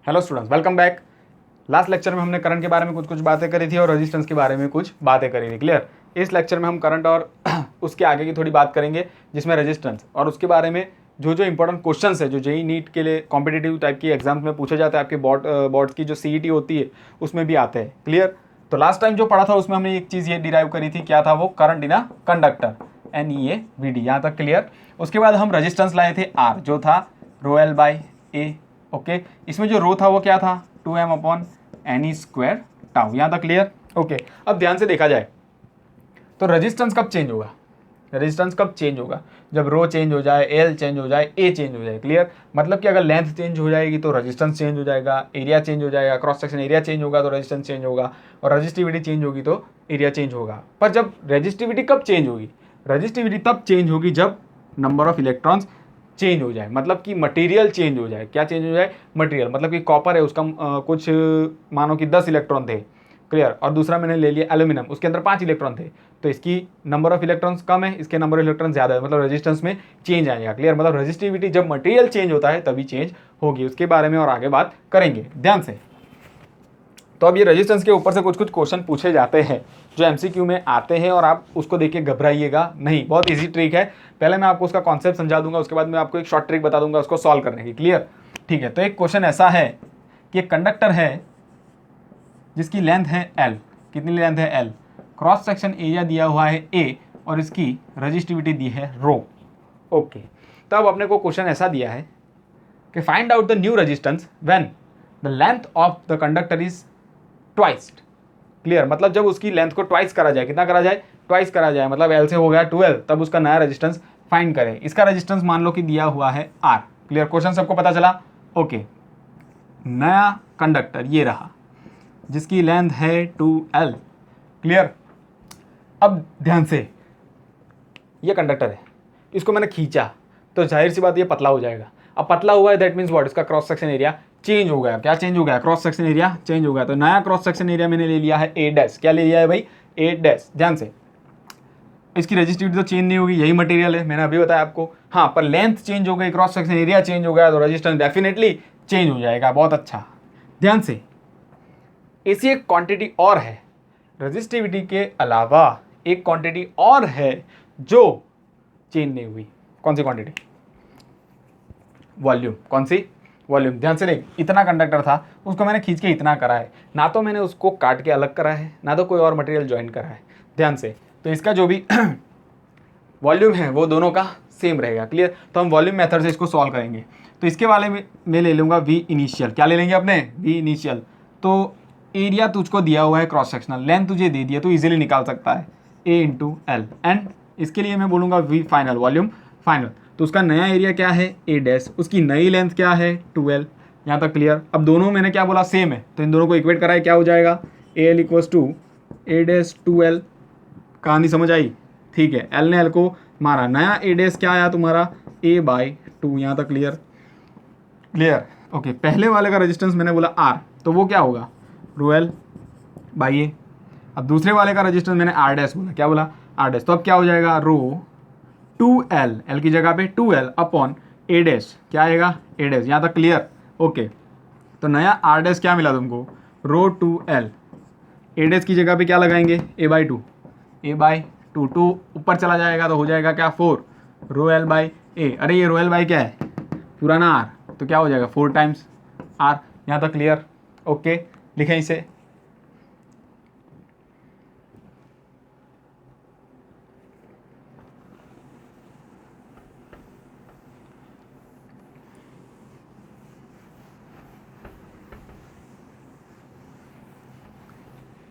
Hello students, welcome back. Last lecture में हमने current के बारे में कुछ बातें करी थी और रेजिस्टेंस के बारे में कुछ बातें करी थी। क्लियर। इस लेक्चर में हम करंट और उसके आगे की थोड़ी बात करेंगे, जिसमें रेजिस्टेंस और उसके बारे में जो इंपॉर्टेंट क्वेश्चंस है जो जेई नीट के लिए कॉम्पिटिटिव टाइप की एग्जाम्स में पूछे जाते हैं, आपके बोर्ड्स की जो सीईटी होती है उसमें भी आते हैं। क्लियर। तो लास्ट टाइम जो पढ़ा था उसमें हमने एक चीज़ ये डिराइव करी थी, क्या था वो? Current in a conductor, NEAVD। यहाँ तक क्लियर। उसके बाद हम रेजिस्टेंस लाए थे R, जो था ρL/A। ओके, इसमें जो रो था वो क्या था? 2m/Ne², tau. यहाँ तक क्लियर। ओके, अब ध्यान से देखा जाए तो रेजिस्टेंस कब चेंज होगा? रेजिस्टेंस कब चेंज होगा? जब रो चेंज हो जाए, एल चेंज हो जाए, ए चेंज हो जाए। क्लियर। मतलब कि अगर लेंथ चेंज हो जाएगी तो रेजिस्टेंस चेंज हो जाएगा, एरिया चेंज हो जाएगा, क्रॉस सेक्शन एरिया चेंज होगा तो रेजिस्टेंस चेंज होगा, और रजिस्टिविटी चेंज होगी तो एरिया चेंज होगा। पर जब रजिस्टिविटी कब चेंज होगी? रजिस्टिविटी तब चेंज होगी जब नंबर ऑफ इलेक्ट्रॉन्स चेंज हो जाए, मतलब कि मटेरियल चेंज हो जाए। क्या चेंज हो जाए? मटेरियल। मतलब कि कॉपर है, उसका कुछ मानो कि 10 इलेक्ट्रॉन थे। क्लियर। और दूसरा मैंने ले लिया एल्यूमिनियम, उसके अंदर 5 इलेक्ट्रॉन थे, तो इसकी नंबर ऑफ इलेक्ट्रॉन्स कम है, इसके नंबर ऑफ इलेक्ट्रॉन ज़्यादा है, मतलब रेजिस्टेंस में चेंज आएगा। क्लियर। मतलब रेजिस्टिविटी जब मटेरियल चेंज होता है तभी चेंज होगी। उसके बारे में और आगे बात करेंगे ध्यान से। तो अब ये रेजिस्टेंस के ऊपर से कुछ क्वेश्चन पूछे जाते हैं जो एमसीक्यू में आते हैं, और आप उसको देख के घबराइएगा नहीं, बहुत इजी ट्रिक है। पहले मैं आपको उसका कॉन्सेप्ट समझा दूंगा, उसके बाद मैं आपको एक शॉर्ट ट्रिक बता दूंगा उसको सॉल्व करने की। क्लियर। ठीक है। तो एक क्वेश्चन ऐसा है कि एक कंडक्टर है जिसकी लेंथ है L। कितनी लेंथ है? L। क्रॉस सेक्शन एरिया दिया हुआ है A, और इसकी रजिस्टिविटी दी है रो। ओके, तो अब अपने को क्वेश्चन ऐसा दिया है कि find out the new resistance when the length of the conductor is twiced. Clear. मतलब जब उसकी लेंथ को ट्वाइस करा जाए, कितना करा जाए? ट्वाइस करा जाए, मतलब L से हो गया 12, तब उसका नया रेजिस्टेंस फाइंड करें। इसका रेजिस्टेंस मान लो कि दिया हुआ है R। क्लियर। क्वेश्चन सबको पता चला? ओके, नया कंडक्टर ये रहा जिसकी लेंथ है 2L। क्लियर। अब ध्यान से, ये कंडक्टर है, इसको मैंने खींचा तो जाहिर सी बात ये पतला हो जाएगा। अब पतला हुआ है दैट मीन्स व्हाट? इसका क्रॉस सेक्शन एरिया चेंज हो गया। क्या चेंज हो गया? क्रॉस सेक्शन एरिया चेंज हो गया। तो नया क्रॉस सेक्शन एरिया मैंने ले लिया है A'। क्या ले लिया है भाई? A'। ध्यान से, इसकी रेजिस्टिविटी तो चेंज नहीं होगी, यही मटेरियल है, मैंने अभी बताया आपको। हाँ, पर लेंथ चेंज हो गई, क्रॉस सेक्शन एरिया चेंज हो गया तो रेजिस्टेंस डेफिनेटली चेंज हो जाएगा। बहुत अच्छा। ध्यान से, ऐसी एक क्वांटिटी और है, रेजिस्टिविटी के अलावा एक क्वांटिटी और है जो चेंज नहीं हुई। कौन सी क्वांटिटी? वॉल्यूम। कौन सी? वॉल्यूम। ध्यान से देख, इतना कंडक्टर था, उसको मैंने खींच के इतना करा है, ना तो मैंने उसको काट के अलग करा है, ना तो कोई और मटेरियल ज्वाइन करा है। ध्यान से, तो इसका जो भी वॉल्यूम है वो दोनों का सेम रहेगा। क्लियर। तो हम वॉल्यूम मेथड से इसको सॉल्व करेंगे। तो इसके वाले में मैं ले लूँगा V इनिशियल। क्या ले लेंगे अपने? V initial. तो एरिया तुझको दिया हुआ है क्रॉस सेक्शनल, लेंथ तुझे दे दिया, तो इजीली निकाल सकता है A × L, एंड इसके लिए मैं बोलूँगा V फाइनल, वॉल्यूम फाइनल। तो उसका नया एरिया क्या है? A'। उसकी नई लेंथ क्या है? 2L। यहाँ तक क्लियर। अब दोनों मैंने क्या बोला? सेम है, तो इन दोनों को इक्वेट कराए, क्या हो जाएगा? AL = A' 2L। कहानी समझ आई? ठीक है। L ने L को मारा, नया A' क्या आया तुम्हारा? A/2। यहाँ तक क्लियर। क्लियर। ओके, पहले वाले का रेजिस्टेंस मैंने बोला R, तो वो क्या होगा? ρL/A। अब दूसरे वाले का रेजिस्टेंस मैंने R' बोला, क्या बोला? R'। तो अब क्या हो जाएगा? रो 2L, L की जगह पे 2L अपॉन A'। क्या आएगा? A'। यहाँ तक क्लियर। ओके, तो नया R' क्या मिला तुमको? रो 2L। A' की जगह पे क्या लगाएंगे? A/2। A/2, 2 ऊपर चला जाएगा तो हो जाएगा क्या? 4 ρL/A। अरे ये ρL/ क्या है? पुराना R, तो क्या हो जाएगा? 4 टाइम्स R। यहाँ तक क्लियर। ओके, लिखें इसे।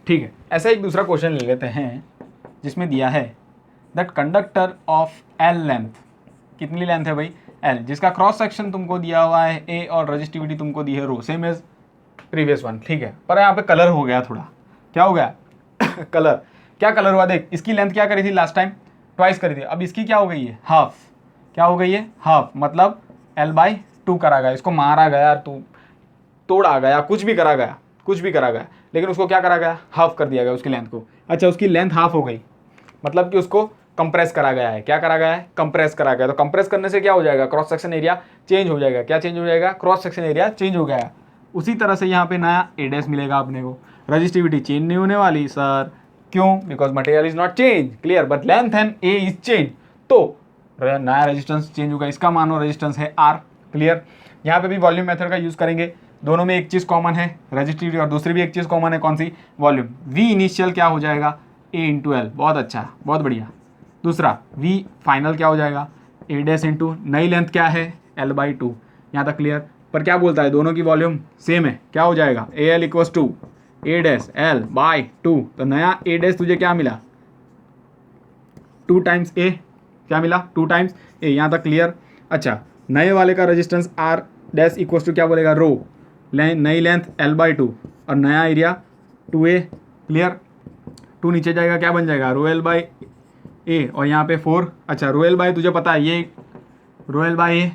ठीक है। ऐसा एक दूसरा क्वेश्चन ले लेते हैं जिसमें दिया है that conductor of L length. कितनी लेंथ है भाई? L, जिसका क्रॉस सेक्शन तुमको दिया हुआ है A और रजिस्टिविटी तुमको दी है रो, सेम एज प्रीवियस वन। ठीक है, पर यहाँ पे कलर हो गया थोड़ा। क्या हो गया? कलर। क्या कलर हुआ? देख, इसकी लेंथ क्या करी थी लास्ट टाइम? ट्वाइस करी थी। अब इसकी क्या हो गई है? हाफ। क्या हो गई है? हाफ। मतलब L/2 करा गया, इसको मारा गया, तो तोड़ा गया, कुछ भी करा गया, कुछ भी करा गया, लेकिन उसको क्या करा गया? हाफ कर दिया गया उसकी लेंथ को। अच्छा, उसकी लेंथ हाफ हो गई, मतलब कि उसको कंप्रेस करा गया है। क्या करा गया है? कंप्रेस करा गया। तो कंप्रेस करने से क्या हो जाएगा? क्रॉस सेक्शन एरिया चेंज हो जाएगा। क्या चेंज हो जाएगा? क्रॉस सेक्शन एरिया चेंज हो गया। उसी तरह से यहाँ पे नया ए डैश मिलेगा अपने को। रजिस्टिविटी चेंज नहीं होने वाली सर, क्यों? Because material is not change, clear, but length and A is change, तो नया रेजिस्टेंस चेंज होगा, इसका मानो रेजिस्टेंस है आर, क्लियर। यहाँ पे भी वॉल्यूम मेथड का यूज करेंगे, दोनों में एक चीज़ कॉमन है रजिस्टिविटी और दूसरी भी एक चीज़ कॉमन है, कौन सी? वॉल्यूम। वी इनिशियल क्या हो जाएगा? ए इंटू एल, बहुत अच्छा, बहुत बढ़िया। दूसरा वी फाइनल क्या हो जाएगा? ए डैश इंटू नई लेंथ क्या है? एल बाई टू, यहाँ तक क्लियर। पर क्या बोलता है, दोनों की वॉल्यूम सेम है, क्या हो जाएगा? A L equals to A dash L by two, तो नया ए डैश तुझे क्या मिला? 2 टाइम्स ए, क्या मिला? 2 टाइम्स ए, यहाँ तक क्लियर। अच्छा, नए वाले का resistance R dash equals to क्या बोलेगा? रो, नई लेंथ एल बाई टू और नया एरिया 2a, क्लियर। 2 नीचे जाएगा, क्या बन जाएगा? रो एल बाई ए, और यहाँ पे 4। अच्छा, रो एल बाई तुझे पता है ये रो एल बाई ए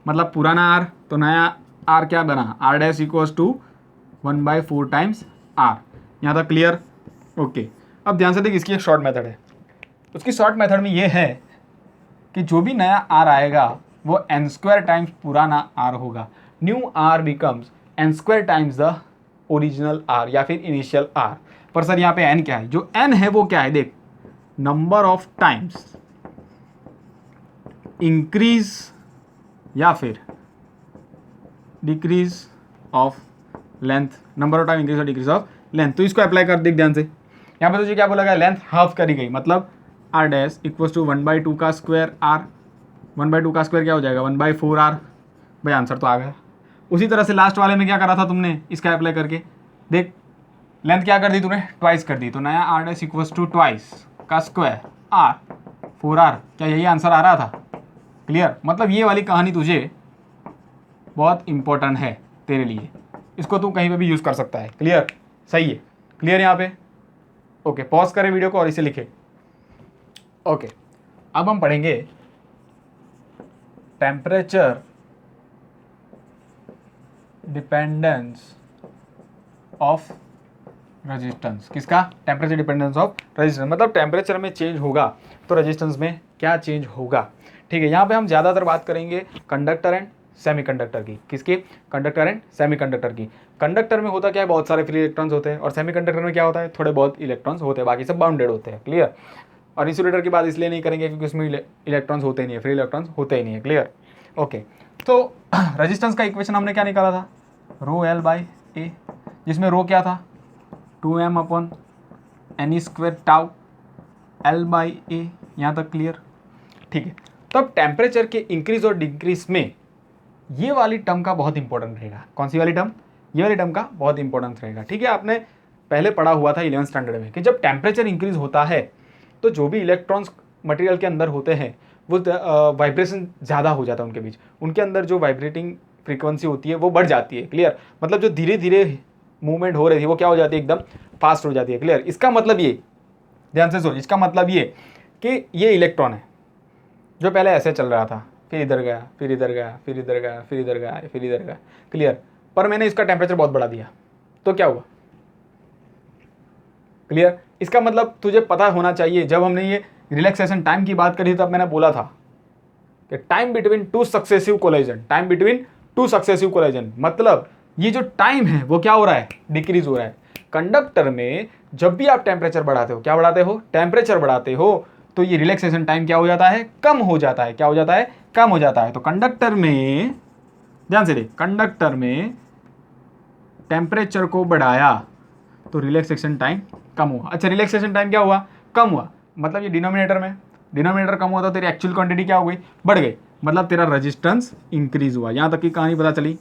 मतलब पुराना आर, तो नया आर क्या बना? R dash equals to 1/4 times R, यहाँ तक क्लियर। ओके, अब ध्यान से देख, इसकी एक शॉर्ट मेथड है। उसकी शॉर्ट मेथड में ये है कि जो भी नया आर आएगा वो n स्क्वायर टाइम्स पुराना आर होगा। New R becomes n square times the original R या फिर इनिशियल आर। पर सर यहाँ पे n क्या है? जो n है वो क्या है? देख, नंबर ऑफ टाइम्स इंक्रीज या फिर decrease of length, number of time increase और डिक्रीज ऑफ लेंथ। तो इसको अप्लाई कर देख ध्यान से। यहाँ पे तुझे क्या बोला गया? लेंथ हाफ करी गई, मतलब आर डैश इक्वल्स टू 1/2 का स्क्वायर आर, 1/2 का स्क्वायर क्या हो जाएगा? 1/4 आर। भाई आंसर तो आ गया। उसी तरह से लास्ट वाले में क्या करा था तुमने? इसका अप्लाई करके देख, लेंथ क्या कर दी तूने? ट्वाइस कर दी, तो नया R dash equals to twice का स्क्वायर आर 4r। क्या यही आंसर आ रहा था? क्लियर। मतलब ये वाली कहानी तुझे बहुत इंपॉर्टेंट है तेरे लिए, इसको तू कहीं पे भी यूज़ कर सकता है। क्लियर, सही है, क्लियर यहाँ पे। ओके, पॉज करें वीडियो को और इसे लिखे। ओके, अब हम पढ़ेंगे टेम्परेचर डिपेंडेंस ऑफ रेजिस्टेंस। किसका? टेम्परेचर डिपेंडेंस ऑफ रेजिस्टेंस, मतलब टेम्परेचर में चेंज होगा तो रेजिस्टेंस में क्या चेंज होगा। ठीक है, यहाँ पे हम ज़्यादातर बात करेंगे कंडक्टर एंड सेमीकंडक्टर की। किसकी? कंडक्टर एंड सेमीकंडक्टर की। कंडक्टर में होता क्या है? बहुत सारे फ्री इलेक्ट्रॉन्स होते हैं, और सेमीकंडक्टर में क्या होता है? थोड़े बहुत इलेक्ट्रॉन्स होते हैं, बाकी सब बाउंडेड होते हैं। क्लियर। और इंसुलेटर की बात इसलिए नहीं करेंगे क्योंकि उसमें इलेक्ट्रॉन्स होते ही नहीं है, फ्री इलेक्ट्रॉन्स होते ही नहीं है। क्लियर। ओके, तो रेजिस्टेंस का इक्वेशन हमने क्या निकाला था? रो एल बाई ए, जिसमें रो क्या था? 2m upon n square tau L by A, यहाँ तक क्लियर। ठीक है, तब टेम्परेचर के इंक्रीज और डिक्रीज में ये वाली टर्म का बहुत इंपॉर्टेंट रहेगा। कौन सी वाली टर्म? ये वाली टर्म का बहुत इंपॉर्टेंस रहेगा। ठीक है, आपने पहले पढ़ा हुआ था 11th स्टैंडर्ड में कि जब टेम्परेचर इंक्रीज होता है तो जो भी इलेक्ट्रॉन्स मटेरियल के अंदर होते हैं वो वाइब्रेशन ज़्यादा हो जाता है उनके बीच, उनके अंदर जो वाइब्रेटिंग फ्रीक्वेंसी होती है वो बढ़ जाती है। क्लियर, मतलब जो धीरे धीरे मूवमेंट हो रही थी वो क्या हो जाती है? एकदम फास्ट हो जाती है। क्लियर। इसका मतलब ये, ध्यान से सुन, इसका मतलब ये कि ये इलेक्ट्रॉन है जो पहले ऐसे चल रहा था, फिर इधर गया, फिर इधर गया, फिर इधर गया, फिर इधर गया, फिर इधर गया। क्लियर। पर मैंने इसका टेम्परेचर बहुत बढ़ा दिया तो क्या हुआ? क्लियर। इसका मतलब तुझे पता होना चाहिए, जब हमने ये रिलैक्सेशन टाइम की बात करी तब मैंने बोला था कि time between two successive collision, time between two successive collision, मतलब ये जो टाइम है वो क्या हो रहा है? डिक्रीज हो रहा है। कंडक्टर में जब भी आप टेम्परेचर बढ़ाते हो, क्या बढ़ाते हो? टेम्परेचर बढ़ाते हो, तो ये रिलैक्सेशन टाइम क्या हो जाता है? कम हो जाता है। क्या हो जाता है? कम हो जाता है। तो कंडक्टर में, ध्यान से देख, कंडक्टर में टेम्परेचर को बढ़ाया तो रिलैक्सेशन टाइम कम हुआ। अच्छा, रिलैक्सेशन टाइम क्या हुआ? कम हुआ, मतलब ये डिनोमिनेटर कम हुआ तो तेरी एक्चुअल क्वांटिटी क्या हो गई? बढ़ गई, मतलब तेरा रेजिस्टेंस इंक्रीज हुआ। यहाँ तक की कहानी पता चली।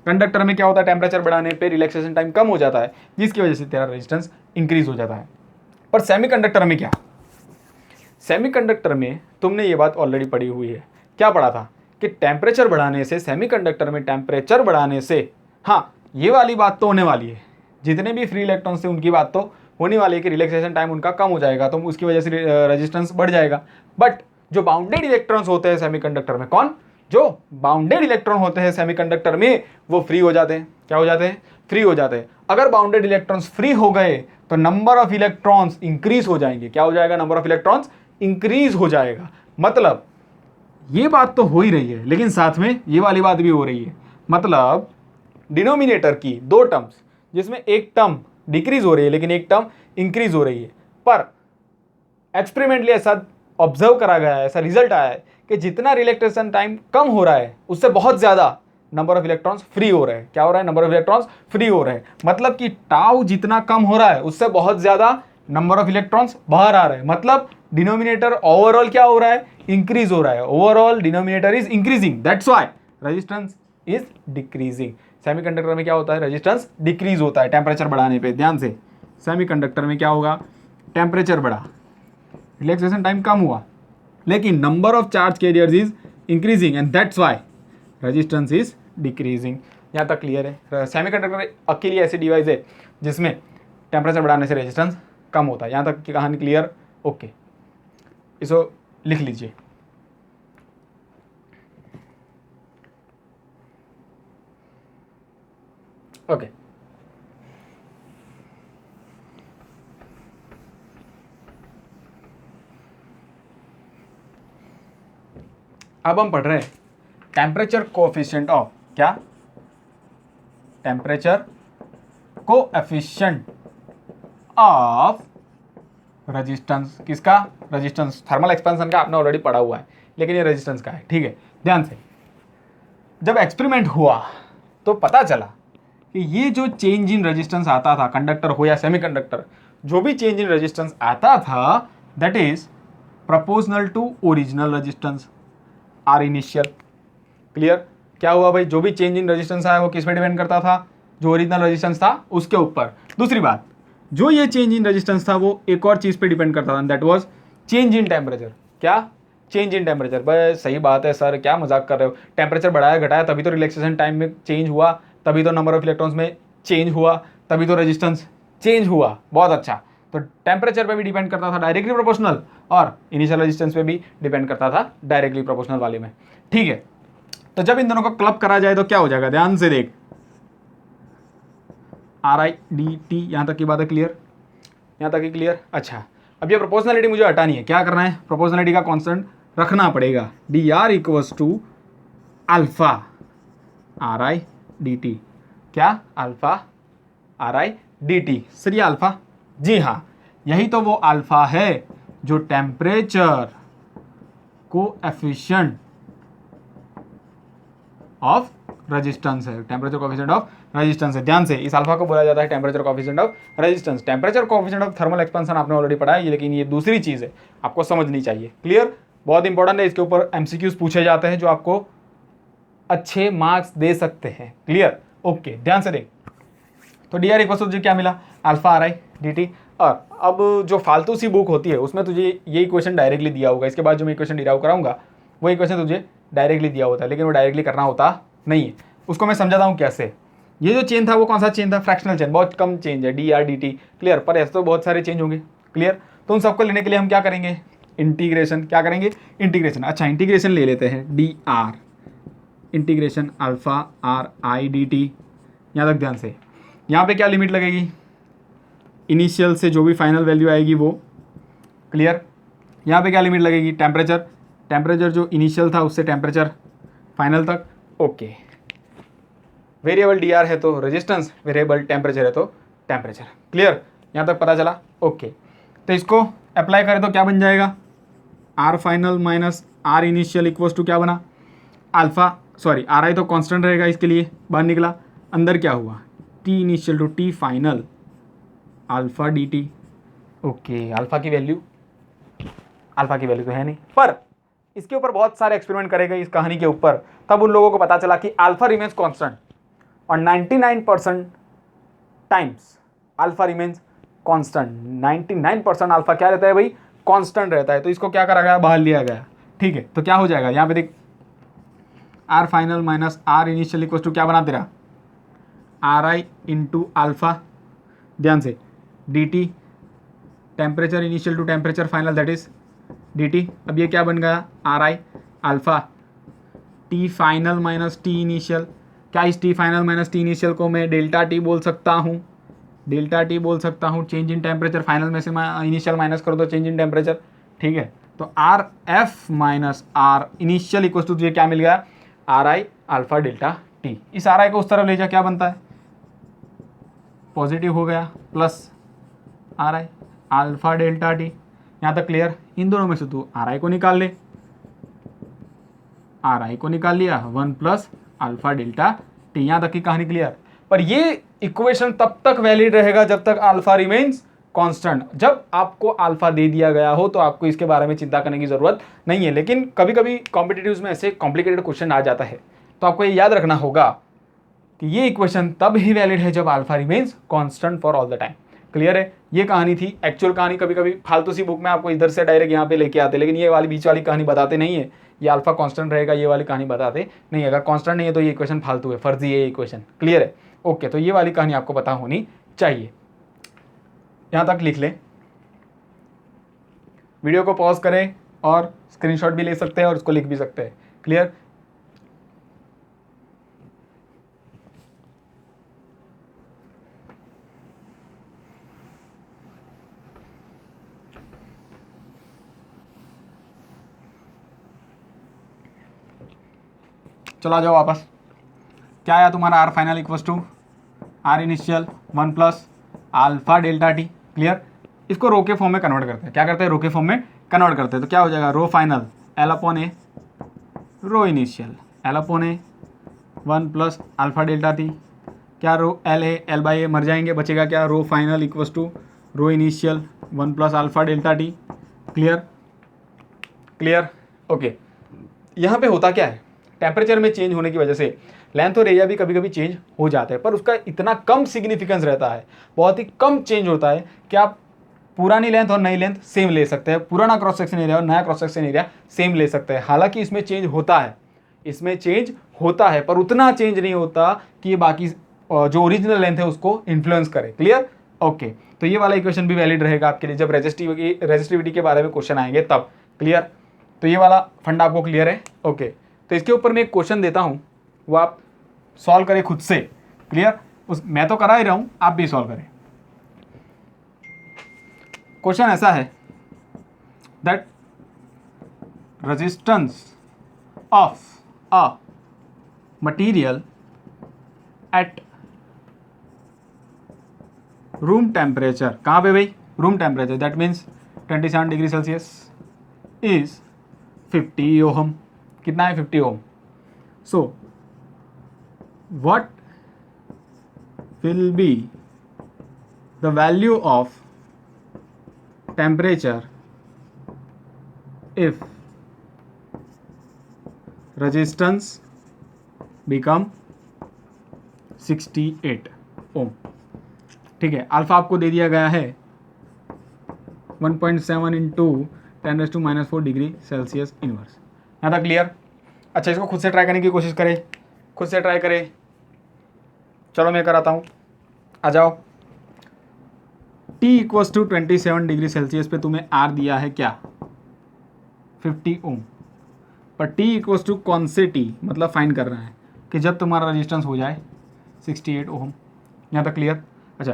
कंडक्टर में क्या होता है? टेम्परेचर बढ़ाने पे रिलैक्सेशन टाइम कम हो जाता है, जिसकी वजह से तेरा रेजिस्टेंस इंक्रीज हो जाता है। पर सेमीकंडक्टर में क्या? सेमीकंडक्टर में तुमने ये बात ऑलरेडी पढ़ी हुई है। क्या पढ़ा था? कि टेम्परेचर बढ़ाने से, सेमीकंडक्टर में टेम्परेचर बढ़ाने से, हाँ ये वाली बात तो होने वाली है, जितने भी फ्री इलेक्ट्रॉन्स थे उनकी बात तो होने वाली है कि रिलैक्सेशन टाइम उनका कम हो जाएगा, तो उसकी वजह से रेजिस्टेंस बढ़ जाएगा। बट जो बाउंडेड इलेक्ट्रॉन्स होते हैं सेमीकंडक्टर में, कौन? जो बाउंडेड इलेक्ट्रॉन होते हैं सेमीकंडक्टर में, वो फ्री हो जाते हैं। क्या हो जाते हैं? फ्री हो जाते हैं। अगर बाउंडेड इलेक्ट्रॉन्स फ्री हो गए तो नंबर ऑफ इलेक्ट्रॉन्स इंक्रीज हो जाएंगे। क्या हो जाएगा? नंबर ऑफ इलेक्ट्रॉन्स इंक्रीज हो जाएगा। मतलब ये बात तो हो ही रही है, लेकिन साथ में ये वाली बात भी हो रही है। मतलब डिनोमिनेटर की दो टर्म्स, जिसमें एक टर्म डिक्रीज हो रही है लेकिन एक टर्म इंक्रीज हो रही है, पर एक्सपेरिमेंटली ऐसा ऑब्जर्व करा गया है, ऐसा रिजल्ट आया है कि जितना रिलैक्सेशन टाइम कम हो रहा है उससे बहुत ज्यादा नंबर ऑफ इलेक्ट्रॉन्स फ्री हो रहे हैं। क्या हो रहा है? नंबर ऑफ इलेक्ट्रॉन्स फ्री हो रहे हैं। मतलब कि टाउ जितना कम हो रहा है उससे बहुत ज्यादा नंबर ऑफ इलेक्ट्रॉन्स बाहर आ रहे हैं। मतलब डिनोमिनेटर ओवरऑल क्या हो रहा है? इंक्रीज हो रहा है। Overall denominator is increasing, that's why resistance is decreasing. Semiconductor में क्या होता है? रेजिस्टेंस डिक्रीज होता है टेम्परेचर बढ़ाने पे। ध्यान से, सेमीकंडक्टर में क्या होगा? टेम्परेचर बढ़ा, रिलैक्सेशन टाइम कम हुआ, लेकिन number of charge carriers is increasing and that's why resistance is decreasing. यहाँ तक क्लियर है? सेमीकंडक्टर अकेली ऐसी डिवाइस है जिसमें टेम्परेचर बढ़ाने से रेजिस्टेंस कम होता है। यहाँ तक की कहानी क्लियर? ओके, इसको लिख लीजिए। ओके, अब हम पढ़ रहे हैं टेम्परेचर कोएफिशिएंट ऑफ, क्या? Temperature coefficient of resistance. किसका? रेजिस्टेंस। थर्मल एक्सपेंशन का आपने ऑलरेडी पढ़ा हुआ है, लेकिन ये रेजिस्टेंस का है। ठीक है, ध्यान से, जब एक्सपेरिमेंट हुआ तो पता चला कि ये जो चेंज इन रेजिस्टेंस आता था, कंडक्टर हो या सेमीकंडक्टर, जो भी चेंज इन रेजिस्टेंस आता था that is proportional to original resistance R initial. Clear? क्या हुआ भाई? जो भी चेंज इन रेजिस्टेंस आया वो किस पे डिपेंड करता था? जो ओरिजिनल रेजिस्टेंस था उसके ऊपर। दूसरी बात, जो ये चेंज इन रेजिस्टेंस था वो एक और चीज पे डिपेंड करता था, that was change in temperature. क्या? Change in temperature. बस सही बात है सर, क्या मजाक कर रहे हो? टेम्परेचर बढ़ाया घटाया तभी तो रिलैक्सेशन टाइम में चेंज हुआ, तभी तो नंबर ऑफ इलेक्ट्रॉन्स में चेंज हुआ, तभी तो रेजिस्टेंस चेंज हुआ। बहुत अच्छा। तो टेम्परेचर पे भी डिपेंड करता था डायरेक्टली प्रोपोर्शनल, और इनिशियल रेजिस्टेंस पे भी डिपेंड करता था डायरेक्टली प्रोपोर्शनल वाले में। ठीक है, तो जब इन दोनों को क्लब करा जाए तो क्या हो जाएगा? ध्यान से देख, आर आई डी टी। यहां तक की बात है क्लियर? यहां तक ही क्लियर? अच्छा, अब ये प्रोपोर्शनलिटी मुझे हटानी है। क्या करना है? प्रोपोर्शनलिटी का कांस्टेंट रखना पड़ेगा। D R equals to alpha R I D T. क्या? Alpha R I D T. Sir ये अल्फा? जी हाँ, यही तो वो अल्फा है जो टेम्परेचर कोएफिशिएंट ऑफ रेजिस्टेंस है। टेम्परेचर कोएफिशिएंट ऑफ रेजिस्टेंस है। ध्यान से, इस अल्फा को बोला जाता है temperature coefficient of resistance. Temperature coefficient of thermal expansion आपने ऑलरेडी पढ़ा है, लेकिन ये दूसरी चीज है, आपको समझनी चाहिए। क्लियर? बहुत इंपॉर्टेंट है, इसके ऊपर एमसीक्यूज पूछे जाते हैं जो आपको अच्छे मार्क्स दे सकते हैं। क्लियर? ओके, ध्यान से देख। तो डी आर इक्वल टू क्या मिला? Alpha R I D T. और अब जो फालतू सी बुक होती है उसमें तुझे ये इक्वेशन डायरेक्टली दिया होगा। इसके बाद जो मैं इक्वेशन डिराइव कराऊंगा वो इक्वेशन तुझे डायरेक्टली दिया होता है, लेकिन वो डायरेक्टली करना होता नहीं है। उसको मैं समझाता हूँ कैसे। ये जो चेन था वो कौन सा चेन था? Fractional chain. बहुत कम चेंज है, D R D T. Clear? पर ऐसे तो बहुत सारे चेंज होंगे। क्लियर? तो उन सबको लेने के लिए हम क्या करेंगे? इंटीग्रेशन। क्या करेंगे? इंटीग्रेशन। अच्छा, इंटीग्रेशन ले लेते हैं। D R integration alpha R I D T. यहाँ तक ध्यान से। यहाँ पे क्या लिमिट लगेगी? इनिशियल से जो भी फाइनल वैल्यू आएगी वो। क्लियर? यहाँ पे क्या लिमिट लगेगी? टेम्परेचर। टेम्परेचर जो इनिशियल था उससे टेम्परेचर फाइनल तक। ओके, वेरिएबल डी आर है तो रेजिस्टेंस, वेरिएबल टेम्परेचर है तो टेम्परेचर। क्लियर? यहाँ तक पता चला? ओके, तो इसको अप्लाई करें तो क्या बन जाएगा? R final minus R initial equals to क्या बना? अल्फा, सॉरी आर आई तो कांस्टेंट रहेगा इसके लिए, बाहर निकला। अंदर क्या हुआ? T initial to T final alpha D T. Okay, alpha की वैल्यू तो है नहीं, पर इसके ऊपर बहुत सारे एक्सपेरिमेंट करे गए इस कहानी के ऊपर, तब उन लोगों को पता चला कि अल्फा रिमेन्स कांस्टेंट और 99% times alpha remains constant. 99% alpha क्या रहता है भाई? कांस्टेंट रहता है। तो इसको क्या करा गया? बाहर लिया गया। ठीक है, तो क्या हो जाएगा? यहाँ पे देख, R final minus R initial equal to क्या बना तेरा? R I into alpha. ध्यान से, D T temperature initial to temperature final that is D T. अब ये क्या बन गया? R I alpha T final minus T initial. क्या इस T final minus T initial को मैं डेल्टा टी बोल सकता हूँ? डेल्टा टी बोल सकता हूँ। चेंज इन टेम्परेचर फाइनल में से इनिशियल माइनस करो तो चेंज इन टेम्परेचर। ठीक है, तो R F minus R initial equal to तुझे क्या मिल गया? R I alpha delta T, इस आर आई को उस तरफ ले जा, क्या बनता है, पॉजिटिव हो गया plus are I alpha delta T. यहाँ तक क्लियर। इन दोनों में से तू आर आई को निकाल ले, आर आई को निकाल लिया, 1 प्लस अल्फा डेल्टा टी। यहाँ तक की कहानी क्लियर। पर ये इक्वेशन तब तक वैलिड रहेगा जब तक अल्फा रिमेन्स कांस्टेंट। जब आपको अल्फा दे दिया गया हो तो आपको इसके बारे में चिंता करने की जरूरत नहीं है। लेकिन कभी कभी कॉम्पिटिटिव्स में ऐसे कॉम्प्लिकेटेड क्वेश्चन आ जाता है, तो आपको ये याद रखना होगा कि ये इक्वेशन तब ही वैलिड है जब alpha remains constant for all the time. Clear है। ये कहानी थी। एक्चुअल कहानी कभी कभी फालतू सी बुक में आपको इधर से डायरेक्ट यहाँ पे लेके आते, लेकिन ये वाली बीच वाली कहानी बताते नहीं है। ये अल्फा कांस्टेंट रहेगा, ये वाली कहानी बताते नहीं। अगर कांस्टेंट नहीं है तो ये इक्वेशन फालतू है, फर्जी है ये इक्वेशन। क्लियर है। ओके, तो ये वाली कहानी आपको पता होनी चाहिए। यहाँ तक लिख लें। वीडियो को पॉज करें और स्क्रीनशॉट भी ले सकते हैं और उसको लिख भी सकते हैं। क्लियर। चलो आ जाओ वापस। क्या आया तुम्हारा, R final equals to R initial 1 plus alpha delta T. Clear. इसको रो के फॉर्म में कन्वर्ट करते हैं। क्या करते हैं, रो के फॉर्म में कन्वर्ट करते हैं। तो क्या हो जाएगा, rho final L upon A rho initial L upon A 1 plus alpha delta T. क्या rho L A L by A मर जाएंगे, बचेगा क्या, rho final equals to rho initial 1 plus alpha delta T. Clear. Clear. Okay. यहाँ पे होता क्या है, टेम्परेचर में चेंज होने की वजह से लेंथ और एरिया भी कभी कभी चेंज हो जाते हैं, पर उसका इतना कम सिग्निफिकेंस रहता है, बहुत ही कम चेंज होता है कि आप पुरानी लेंथ और नई लेंथ सेम ले सकते हैं, पुराना क्रॉस सेक्शन एरिया और नया क्रॉस सेक्शन एरिया सेम ले सकते हैं। हालांकि इसमें चेंज होता है, इसमें चेंज होता है, पर उतना चेंज नहीं होता कि ये बाकी जो ओरिजिनल लेंथ है उसको इन्फ्लुएंस करे। क्लियर। ओके, तो ये वाला इक्वेशन भी वैलिड रहेगा आपके लिए जब रेजिस्टिविटी के बारे में क्वेश्चन आएंगे तब। क्लियर। तो ये वाला फंडा आपको क्लियर है। ओके, तो इसके ऊपर मैं एक क्वेश्चन देता हूँ, वो आप सॉल्व करें खुद से। क्लियर। मैं तो करा ही रहा हूँ, आप भी सॉल्व करें। क्वेश्चन ऐसा है that resistance of a material at room temperature, कहाँ पे भाई, room temperature, that means 27 degree Celsius is 50 ohm. कितना है, 50 ओम। सो what will be the value of temperature if resistance become 68 ओम। ठीक है। अल्फा आपको दे दिया गया है 1.7 इंटू 10⁻⁻⁴ डिग्री सेल्सियस इनवर्स। यहाँ तक क्लियर। अच्छा, इसको खुद से ट्राई करने की कोशिश करें, खुद से ट्राई करें। चलो मैं कराता हूँ, आ जाओ। T equals to 27 degree Celsius पे तुम्हें R दिया है क्या, 50 ओम। पर T इक्वल्स टू कौन से T, मतलब फाइंड कर रहा है कि जब तुम्हारा रेजिस्टेंस हो जाए 68 ओम। यहाँ तक क्लियर। अच्छा,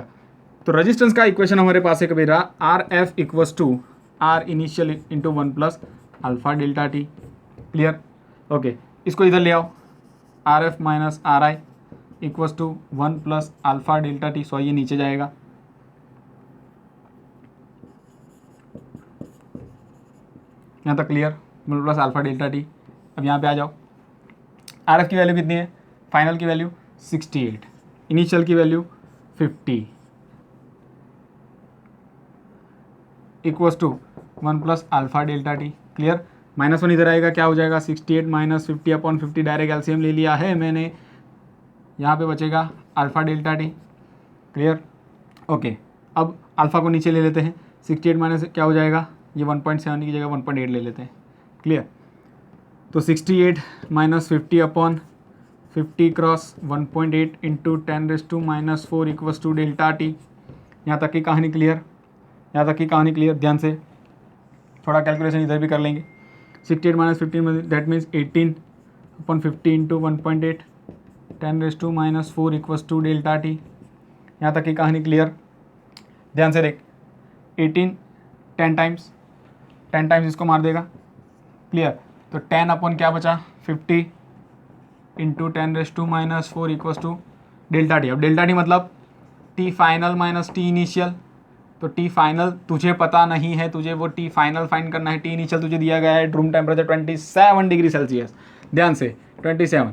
तो रेजिस्टेंस का इक्वेशन हमारे पास है कभी रहा R F equals to R initial into 1 plus alpha delta T. Clear. Okay, इसको इधर ले आओ, R F minus R I equals to 1 plus alpha delta T. So ये नीचे जाएगा। यहाँ तक clear, 1 plus alpha delta T. अब यहाँ पे आ जाओ, आर एफ की वैल्यू कितनी है, फाइनल की वैल्यू 68, इनिशियल की value 50 equals to 1 plus alpha delta T. Clear. -1 इधर आएगा, क्या हो जाएगा, 68 माइनस 50 अपॉन 50, डायरेक्ट एलसीएम ले लिया है मैंने। यहाँ पे बचेगा alpha delta T. Clear. Okay, अब अल्फा को नीचे ले लेते हैं, 68 माइनस क्या हो जाएगा, ये 1.7 की जगह 1.8 ले लेते हैं। क्लियर। तो 68 minus 50 upon 50 cross 1.8 into 10⁻⁻⁴ equals to delta T. यहाँ तक की कहानी क्लियर, यहाँ तक की कहानी क्लियर। ध्यान से थोड़ा कैलकुलेशन इधर भी कर लेंगे। 68 minus 15 that means 18 upon 50 into 1.8 10⁻⁴ equals to delta T. यहाँ तक की कहानी क्लियर। ध्यान से देख, 18 10 टाइम्स इसको मार देगा। क्लियर। तो 10 अपॉन क्या बचा, 50 into 10⁻⁻⁴ equals to delta T. अब डेल्टा टी मतलब T final minus T initial. तो टी फाइनल तुझे पता नहीं है, तुझे वो टी फाइनल फाइंड करना है। टी इनिशियल तुझे दिया गया है रूम टेम्परेचर 27 डिग्री सेल्सियस। ध्यान से 27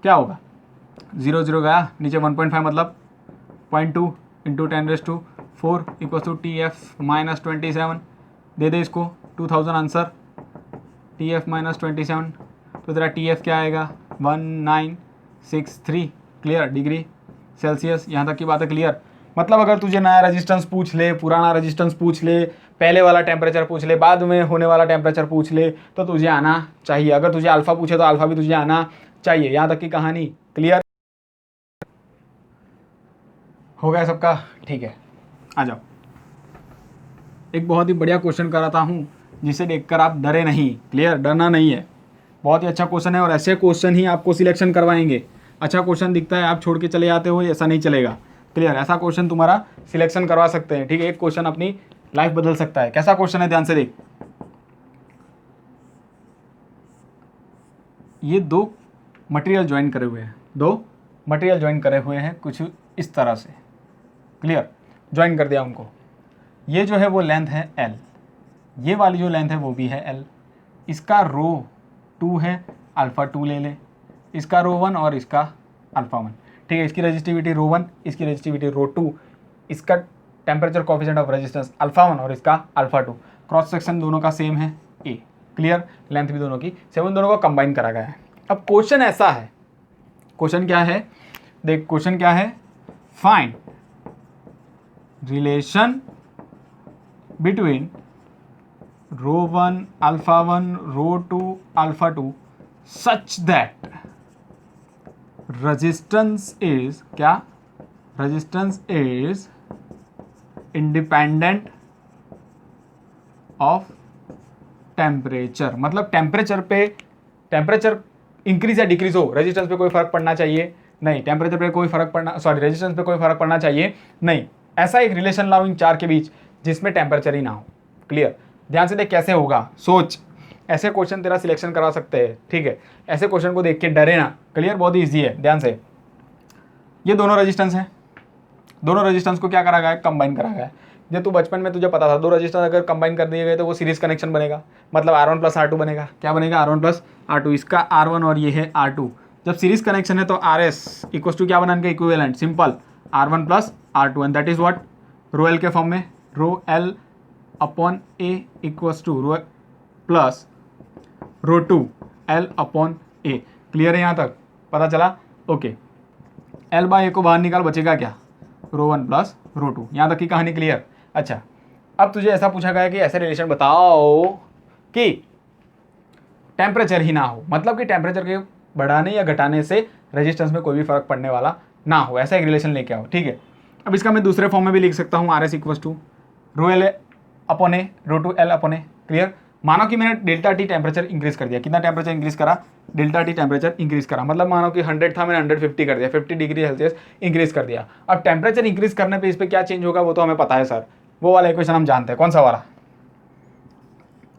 क्या होगा, 0 0 गया नीचे, 1.5 मतलब 0.2 into 10⁻⁴ equals to T F minus 27। दे दे इसको 2000 आंसर, टी एफ माइनस 27। तो तेरा टी एफ क्या आएगा 1963 क्लियर डिग्री सेल्सियस। यहाँ तक की बात है क्लियर। मतलब अगर तुझे नया रेजिस्टेंस पूछ ले, पुराना रेजिस्टेंस पूछ ले, पहले वाला टेम्परेचर पूछ ले, बाद में होने वाला टेम्परेचर पूछ ले, तो तुझे आना चाहिए। अगर तुझे अल्फ़ा पूछे तो अल्फ़ा भी तुझे आना चाहिए। यहाँ तक की कहानी क्लियर हो गया सबका, ठीक है। आ जाओ, एक बहुत ही बढ़िया क्वेश्चन कराता हूँ जिसे देखकर आप डरे नहीं। क्लियर, डरना नहीं है, बहुत ही अच्छा क्वेश्चन है और ऐसे क्वेश्चन ही आपको सिलेक्शन करवाएंगे। अच्छा क्वेश्चन दिखता है आप छोड़ के चले जाते हो, ऐसा नहीं चलेगा। क्लियर, ऐसा क्वेश्चन तुम्हारा सिलेक्शन करवा सकते हैं। ठीक है, एक क्वेश्चन अपनी लाइफ बदल सकता है। कैसा क्वेश्चन है, ध्यान से देख। ये दो मटेरियल ज्वाइन करे हुए हैं, दो मटेरियल ज्वाइन करे हुए हैं कुछ इस तरह से। क्लियर, ज्वाइन कर दिया उनको। ये जो है वो लेंथ है L, ये वाली जो लेंथ है वो भी है L। इसका रो 2 है, अल्फ़ा 2 ले ले। इसका रो 1 और इसका अल्फ़ा 1। ठीक है, इसकी रेजिस्टिविटी रो 1, इसकी रेजिस्टिविटी रो 2, इसका temperature coefficient of resistance alpha 1 और इसका अल्फ़ा 2। क्रॉस सेक्शन दोनों का सेम है A। क्लियर, लेंथ भी दोनों की सेम, दोनों को कंबाइन करा गया है। अब क्वेश्चन ऐसा है, क्वेश्चन क्या है देख, क्वेश्चन क्या है, find relation between rho 1 alpha 1 rho 2 alpha 2 such that resistance is क्या, resistance is independent of temperature. मतलब टेम्परेचर इंक्रीज या डिक्रीज हो, रेजिस्टेंस पे कोई फर्क पड़ना चाहिए नहीं, टेम्परेचर पे कोई फर्क पड़ना, सॉरी रेजिस्टेंस पे कोई फर्क पड़ना चाहिए नहीं। ऐसा एक रिलेशन लाओ इन चार के बीच जिसमें टेम्परेचर ही ना हो। क्लियर, ध्यान से देख कैसे होगा, सोच। ऐसे क्वेश्चन तेरा सिलेक्शन करा सकते हैं। ठीक है, ऐसे क्वेश्चन को देख के डरे ना। क्लियर, बहुत ही ईजी है। ध्यान से, ये दोनों रेजिस्टेंस है, दोनों रेजिस्टेंस को क्या करा गया है, कंबाइन करा गया है। जब तू बचपन में तुझे पता था दो रेजिस्टेंस अगर कंबाइन कर दिए गए तो वो सीरीज कनेक्शन बनेगा, मतलब R1 प्लस R2 बनेगा। क्या बनेगा, R1 प्लस R2। इसका R1 और ये है R2। जब सीरीज कनेक्शन है तो RS इक्वल्स टू क्या बना इनका equivalent, simple R1 plus R2 and that is what, rho L के फॉर्म में, rho L upon A equals to rho plus rho 2 L upon A। Clear है, यहाँ तक पता चला, ओके। L बाय A को बाहर निकाल, बचेगा क्या, रो 1 प्लस रो 2। यहाँ तक की कहानी क्लियर। अच्छा, अब तुझे ऐसा पूछा गया कि ऐसे रिलेशन बताओ कि टेम्परेचर ही ना हो, मतलब कि टेम्परेचर के बढ़ाने या घटाने से रेजिस्टेंस में कोई भी फर्क पड़ने वाला ना हो, ऐसा एक रिलेशन लेके आओ। ठीक है, अब इसका मैं दूसरे फॉर्म में भी लिख सकता हूँ, RS equals to rho L upon A rho 2 L upon A। Clear, मानो कि मैंने डेल्टा टी टेम्परेचर इंक्रीज कर दिया। कितना टेम्परेचर इंक्रीज करा, डेल्टा टी टेम्परेचर इंक्रीज करा। मतलब मानो कि 100 था, मैंने 150 कर दिया, 50 डिग्री सेल्सियस इंक्रीज कर दिया। अब टेम्परेचर इंक्रीज करने पे इस पर क्या चेंज होगा वो तो हमें पता है सर, वो वाला इक्वेशन हम जानते हैं। कौन सा वाला,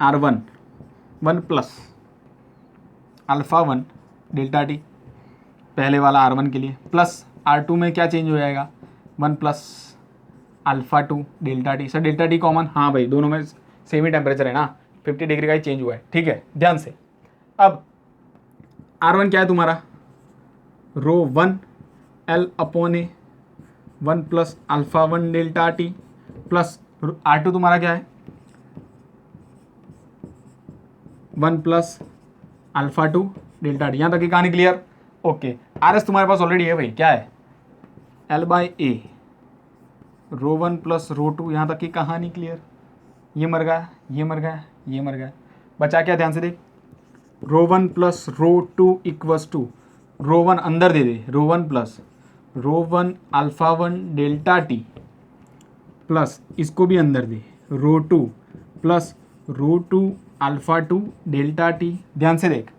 R1 1 plus alpha 1 delta T, पहले वाला R1 के लिए, प्लस R2 में क्या चेंज हो जाएगा, 1 plus alpha 2 delta T. Sir delta T common, हाँ भाई दोनों में सेम ही टेम्परेचर है ना, 50 डिग्री का ही चेंज हुआ है। ठीक है, ध्यान से। अब R1 क्या है तुम्हारा, रो 1 L upon A 1 plus alpha 1 delta T, plus R2 तुम्हारा क्या है, 1 प्लस अल्फ़ा 2 डेल्टा टी। यहाँ तक की कहानी क्लियर, ओके। RS तुम्हारे पास ऑलरेडी है भाई, क्या है, L by A rho 1 plus rho 2। यहाँ तक की कहानी क्लियर। ये मर गया, ये मर गया, ये मर गया, बचा क्या, ध्यान से देख, रो 1 प्लस रो 2 इक्वल्स टू रो 1 अंदर दे दे, रो 1 प्लस रो 1 अल्फ़ा 1 डेल्टा टी, प्लस इसको भी अंदर दे, रो 2 plus rho 2 alpha 2 delta T. ध्यान से देख,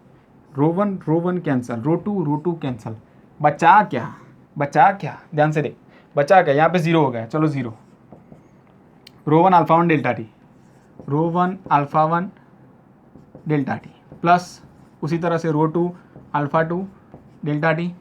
रो 1 कैंसल, रो 2 कैंसल, बचा क्या, बचा क्या, ध्यान से देख, बचा क्या, यहाँ पे 0 हो गया, चलो 0, रो 1 अल्फ़ा 1 डेल्टा टी, रो 1 अल्फ़ा 1 डेल्टा टी, प्लस उसी तरह से रो 2 अल्फ़ा 2 डेल्टा टी,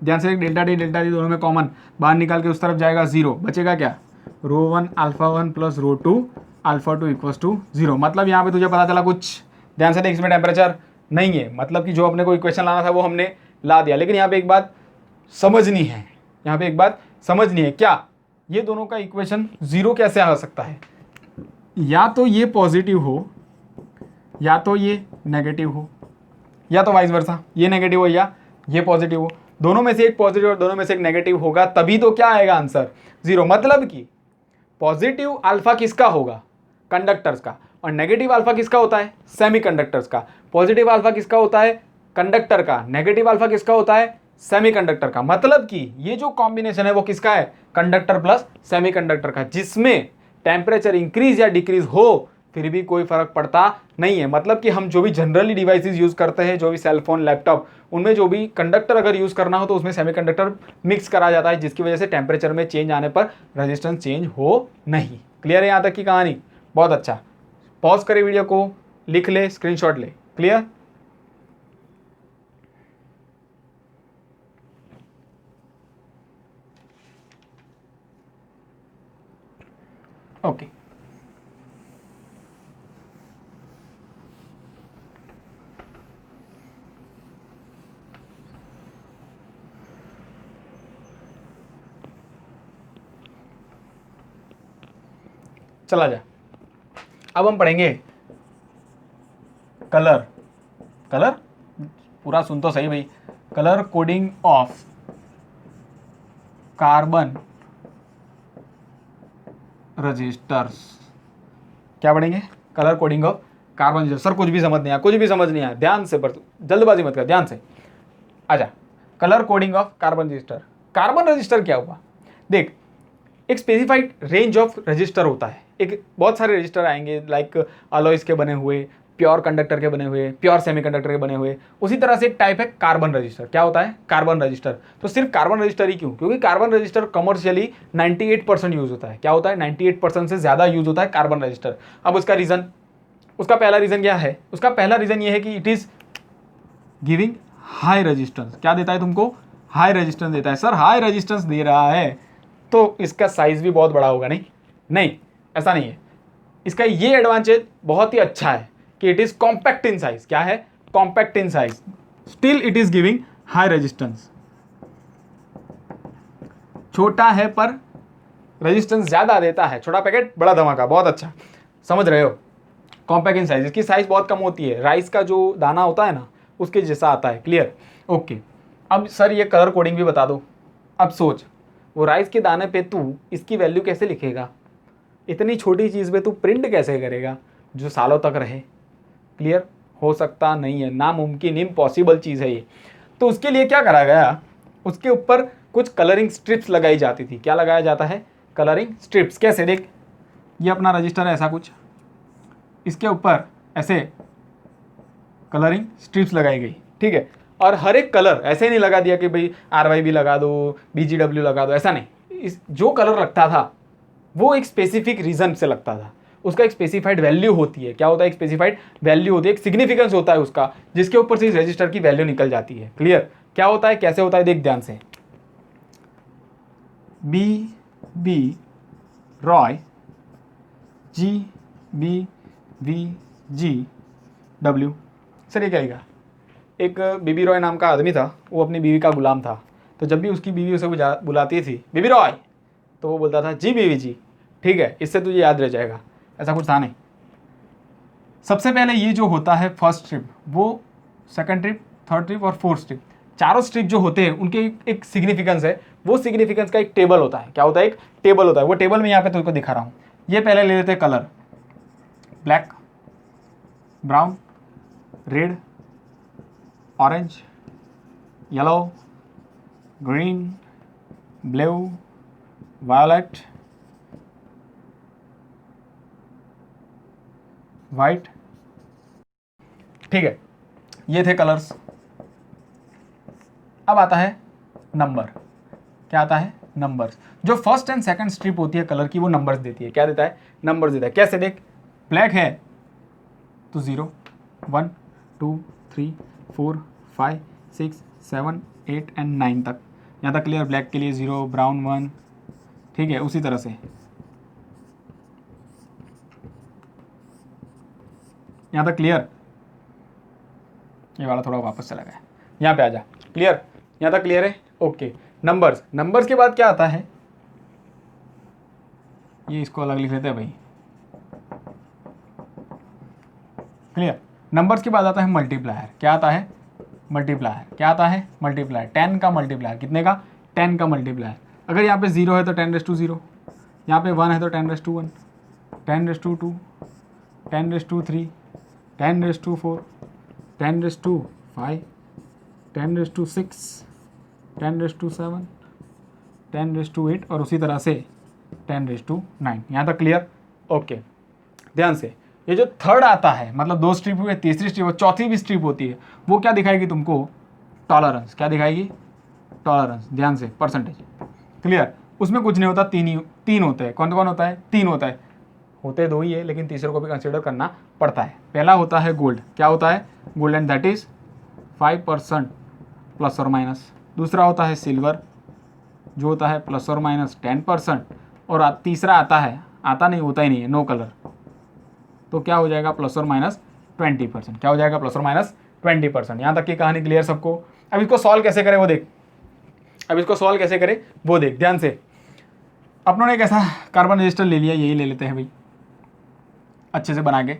ध्यान से डेल्टा टी दोनों में कॉमन, बाहर निकाल के उस तरफ जाएगा 0, बचेगा क्या ρ1 α1 प्लस ρ2 α2 इक्वल्स टू 0। मतलब यहाँ पे तुझे पता चला कुछ, ध्यान से देख, इसमें टेम्परेचर नहीं है, मतलब कि जो अपने को इक्वेशन लाना था वो हमने ला दिया। लेकिन यहाँ पे एक बात समझनी है, यहाँ पे एक बात समझनी है, क्या ये दोनों का इक्वेशन 0 कैसे आ सकता है? या तो ये पॉजिटिव हो या तो ये नेगेटिव हो, या तो वाइस वर्सा, ये नेगेटिव हो या ये पॉजिटिव हो, दोनों में से एक पॉजिटिव और दोनों में से एक नेगेटिव होगा, तभी तो क्या आएगा आंसर 0। मतलब कि पॉजिटिव अल्फा किसका होगा? कंडक्टर्स का, और नेगेटिव अल्फा किसका होता है? सेमीकंडक्टर्स का। पॉजिटिव अल्फा किसका होता है? कंडक्टर का। नेगेटिव अल्फा किसका होता है? सेमीकंडक्टर का। मतलब कि ये जो कॉम्बिनेशन है वो किसका है? कंडक्टर प्लस सेमीकंडक्टर का, जिसमें टेम्परेचर इंक्रीज या डिक्रीज हो फिर भी कोई फर्क पड़ता नहीं है। मतलब कि हम जो भी जनरली डिवाइसेस यूज करते हैं, जो भी सेल फोन, लैपटॉप, उनमें जो भी कंडक्टर अगर यूज करना हो तो उसमें सेमीकंडक्टर मिक्स करा जाता है, जिसकी वजह से टेम्परेचर में चेंज आने पर रेजिस्टेंस चेंज हो नहीं। क्लियर है यहाँ तक की कहानी? बहुत अच्छा। पॉज करे वीडियो को, लिख ले, स्क्रीनशॉट ले। क्लियर? ओके। चला जा। अब हम पढ़ेंगे कलर। कलर पूरा सुन तो सही भाई। Colour coding of carbon registers. क्या पढ़ेंगे? Colour coding of carbon register. Sir कुछ भी समझ नहीं आया, कुछ भी समझ नहीं आया, ध्यान से, पर जल्दबाजी मत कर, ध्यान से आजा। Colour coding of carbon register. Carbon register क्या हुआ? देख, एक स्पेसिफाइड रेंज ऑफ रजिस्टर होता है। एक बहुत सारे रजिस्टर आएंगे, लाइक अलॉयस के बने हुए, प्योर कंडक्टर के बने हुए, प्योर सेमीकंडक्टर के बने हुए। उसी तरह से एक टाइप है कार्बन रजिस्टर। क्या होता है? Carbon register. तो सिर्फ कार्बन रजिस्टर ही क्यों? क्योंकि कार्बन रजिस्टर कमर्शियली 98% यूज होता है। क्या होता है? 98% से ज़्यादा यूज होता है कार्बन रजिस्टर। अब उसका रीज़न, उसका पहला रीज़न क्या है? उसका पहला रीज़न ये है कि it is giving high resistance. क्या देता है तुमको? हाई रेजिस्टेंस देता है। सर हाई रेजिस्टेंस दे रहा है तो इसका साइज भी बहुत बड़ा होगा? नहीं नहीं, ऐसा नहीं है। इसका ये एडवांटेज बहुत ही अच्छा है कि it is compact in size. क्या है? Compact in size, still it is giving high resistance. छोटा है पर रेजिस्टेंस ज्यादा देता है। छोटा पैकेट बड़ा धमाका। बहुत अच्छा, समझ रहे हो? कॉम्पैक्ट इन साइज, इसकी साइज बहुत कम होती है। राइस का जो दाना होता है ना, उसके जैसा आता है। क्लियर? ओके। अब सर ये कलर कोडिंग भी बता दो। अब सोच, वो राइस के दाने पे तू इसकी वैल्यू कैसे लिखेगा? इतनी छोटी चीज़ पे तू प्रिंट कैसे करेगा जो सालों तक रहे? क्लियर? हो सकता नहीं है, नामुमकिन, इम्पॉसिबल चीज़ है ये। तो उसके लिए क्या करा गया? उसके ऊपर कुछ कलरिंग स्ट्रिप्स लगाई जाती थी। क्या लगाया जाता है? Colouring strips. कैसे? देख, ये अपना रजिस्टर है ऐसा कुछ, इसके ऊपर ऐसे कलरिंग स्ट्रिप्स लगाई गई। ठीक है? और हर एक कलर ऐसे नहीं लगा दिया कि भाई RYB लगा दो, BGW लगा दो, ऐसा नहीं। इस जो कलर लगता था वो एक स्पेसिफिक रीजन से लगता था। उसका एक स्पेसिफाइड वैल्यू होती है। क्या होता है? एक स्पेसिफाइड वैल्यू होती है, एक सिग्निफिकेंस होता है उसका, जिसके ऊपर से इस रजिस्टर की वैल्यू निकल जाती है। क्लियर? क्या होता है, कैसे होता है, देख ध्यान से। BB Roy, GBVGW। सर ये क्या लिखा? एक बीबी रॉय नाम का आदमी था, वो अपनी बीवी का गुलाम था। तो जब भी उसकी बीवी उसे बुलाती थी बीबी रॉय, तो वो बोलता था जी बीवी जी। ठीक है? इससे तुझे याद रह जाएगा। ऐसा कुछ था नहीं। सबसे पहले ये जो होता है फर्स्ट स्ट्रिप, वो सेकंड ट्रिप, थर्ड ट्रिप और फोर्थ स्ट्रिप, चारों स्ट्रिप जो होते हैं उनके एक सिग्निफिकेंस है। वो सिग्निफिकेंस का एक टेबल होता है। क्या होता है? एक टेबल होता है। वो टेबल मैं यहाँ पे तुमको दिखा रहा हूँ। ये पहले ले लेते हैं colour, black, brown, red, orange, yellow, green, blue, violet, white. ठीक है? ये थे कलर्स। अब आता है नंबर। क्या आता है? नंबर्स। जो फर्स्ट एंड सेकंड स्ट्रिप होती है कलर की, वो नंबर्स देती है। क्या देता है? नंबर्स देता है। कैसे? देख, ब्लैक है तो 0, 1, 2, 3, 4, 5, 6, 7, 8 एंड 9 तक, यहाँ तक क्लियर। ब्लैक के लिए 0, ब्राउन 1, ठीक है। उसी तरह से यहाँ तक क्लियर। ये वाला थोड़ा वापस चला गया, यहाँ पे आ जा। क्लियर, यहाँ तक क्लियर है। ओके, नंबर्स, नंबर्स के बाद क्या आता है, ये इसको अलग लिख लेते हैं भाई। क्लियर, नंबर्स के बाद आता है मल्टीप्लायर। क्या आता है, मल्टीप्लायर। क्या आता है, मल्टीप्लायर। 10 का मल्टीप्लायर, कितने का, 10 का मल्टीप्लायर। अगर यहाँ पे 0 है तो 10⁻0, यहाँ पे 1 है तो 10⁻1, 10⁻2, 10⁻3, 10⁻4, 10⁻5, 10⁻6, 10⁻7, 10⁻8 और उसी तरह से 10⁻9। यहाँ तक क्लियर। ओके, ध्यान से, ये जो थर्ड आता है, मतलब 2 स्ट्रिप हुए, तीसरी स्ट्रिप और चौथी भी स्ट्रिप होती है, वो क्या दिखाएगी तुमको, टॉलरेंस। क्या दिखाएगी, टॉलरेंस। ध्यान से, परसेंटेज। क्लियर, उसमें कुछ नहीं होता, तीन होते हैं। कौन कौन होता है, 3 होता है। होते 2 ही है, लेकिन तीसरे को भी कंसिडर करना पड़ता है। पहला होता है गोल्ड। क्या होता है, gold, and that is 5% plus और माइनस। दूसरा होता है सिल्वर, जो होता है प्लस और माइनस 10%। और तीसरा आता है, आता नहीं, होता ही नहीं है, नो कलर, तो क्या हो जाएगा, प्लस और माइनस 20%। क्या हो जाएगा, प्लस और माइनस 20%। यहाँ तक की कहानी क्लियर सबको। अब इसको सॉल्व कैसे करें वो देख, अब इसको सॉल्व कैसे करें वो देख ध्यान से। अपनों ने एक ऐसा कार्बन रजिस्टर ले लिया, यही ले लेते हैं भाई अच्छे से बना के।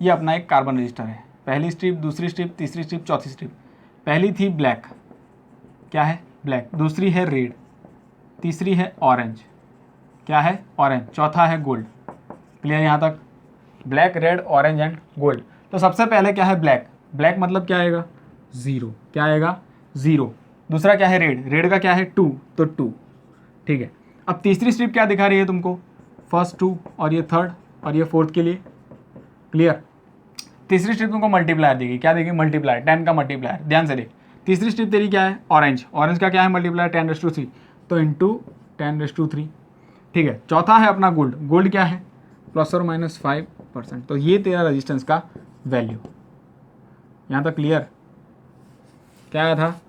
ये अपना एक कार्बन रजिस्टर है, पहली स्ट्रिप, दूसरी स्ट्रिप, तीसरी स्ट्रिप, चौथी स्ट्रिप। पहली थी ब्लैक, क्या है, ब्लैक। दूसरी है रेड, तीसरी है ऑरेंज, क्या है, ऑरेंज। चौथा है गोल्ड। क्लियर यहाँ तक, black, red, orange and gold. तो सबसे पहले क्या है, ब्लैक। ब्लैक मतलब क्या आएगा, 0। क्या आएगा, 0। दूसरा क्या है, रेड। रेड का क्या है, 2, तो 2, ठीक है। अब तीसरी स्ट्रिप क्या दिखा रही है तुमको, फर्स्ट 2 और ये थर्ड और ये फोर्थ के लिए। क्लियर, तीसरी स्ट्रिप तुमको मल्टीप्लायर देगी। क्या देगी, मल्टीप्लायर, 10 का मल्टीप्लायर। ध्यान से देख, तीसरी स्ट्रिप तेरी क्या है, ऑरेंज। ऑरेंज का क्या है, मल्टीप्लायर 10⁻3, तो इंटू 10⁻3, ठीक है। चौथा है अपना गोल्ड। गोल्ड क्या है, प्लस और माइनस 5%। तो ये तेरा रेजिस्टेंस का वैल्यू। यहाँ तक क्लियर। क्या आया था,